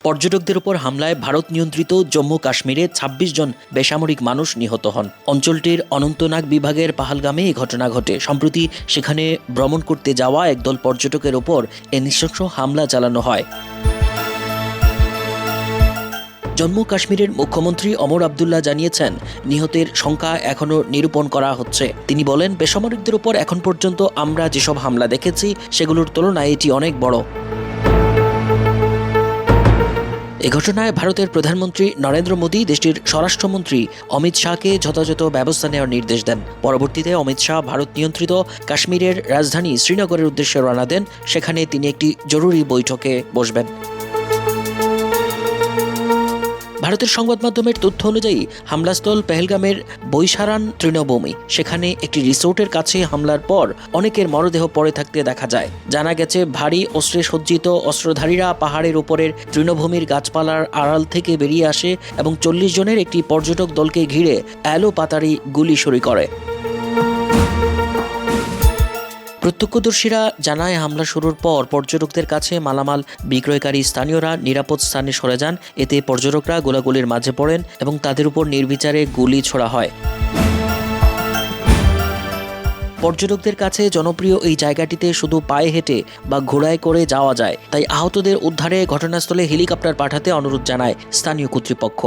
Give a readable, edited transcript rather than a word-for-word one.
পর্যটকদের উপর হামলায় ভারত নিয়ন্ত্রিত জম্মু কাশ্মীরে ২৬ জন বেসামরিক মানুষ নিহত হন। অঞ্চলটির অনন্তনাগ বিভাগের পাহালগামে এই ঘটনা ঘটে। সম্প্রতি সেখানে ভ্রমণ করতে যাওয়া একদল পর্যটকের ওপর এ নৃশংস হামলা চালানো হয়। জম্মু কাশ্মীরের মুখ্যমন্ত্রী ওমর আবদুল্লাহ জানিয়েছেন, নিহতের সংখ্যা এখনও নিরূপণ করা হচ্ছে। তিনি বলেন, বেসামরিকদের উপর এখন পর্যন্ত আমরা যেসব হামলা দেখেছি সেগুলোর তুলনায় এটি অনেক বড়। এ ঘটনায় ভারতের প্রধানমন্ত্রী নরেন্দ্র মোদী দেশটির স্বরাষ্ট্রমন্ত্রী অমিত শাহকে যথাযথ ব্যবস্থা নেওয়ার নির্দেশ দেন। পরবর্তীতে অমিত শাহ ভারত নিয়ন্ত্রিত কাশ্মীরের রাজধানী শ্রীনগরের উদ্দেশ্যে রওনা দেন। সেখানে তিনি একটি জরুরি বৈঠকে বসবেন। ভারতের সংবাদ মাধ্যমের তথ্য অনুযায়ী হামলাস্থল পেহেলগামের বৈশারান তৃণভূমি। সেখানে একটি রিসোর্টের কাছে হামলার পর অনেকের মরদেহ পড়ে থাকতে দেখা যায়। জানা গেছে, ভারী অস্ত্রে সজ্জিত অস্ত্রধারীরা পাহাড়ের উপরের তৃণভূমির গাছপালার আড়াল থেকে বেরিয়ে আসে এবং ৪০ জনের একটি পর্যটক দলকে ঘিরে এলো পাতাড়ি গুলি শুরু করে। প্রত্যক্ষদর্শীরা জানায়, হামলা শুরুর পর পর্যটকদের কাছে মালামাল বিক্রয়কারী স্থানীয়রা নিরাপদ স্থানে সরে যান। এতে পর্যটকরা গোলাগুলির মাঝে পড়েন এবং তাদের উপর নির্বিচারে গুলি ছোড়া হয়। পর্যটকদের কাছে জনপ্রিয় এই জায়গাটিতে শুধু পায়ে হেঁটে বা ঘোড়ায় করে যাওয়া যায়। তাই আহতদের উদ্ধারে ঘটনাস্থলে হেলিকপ্টার পাঠাতে অনুরোধ জানায় স্থানীয় কর্তৃপক্ষ।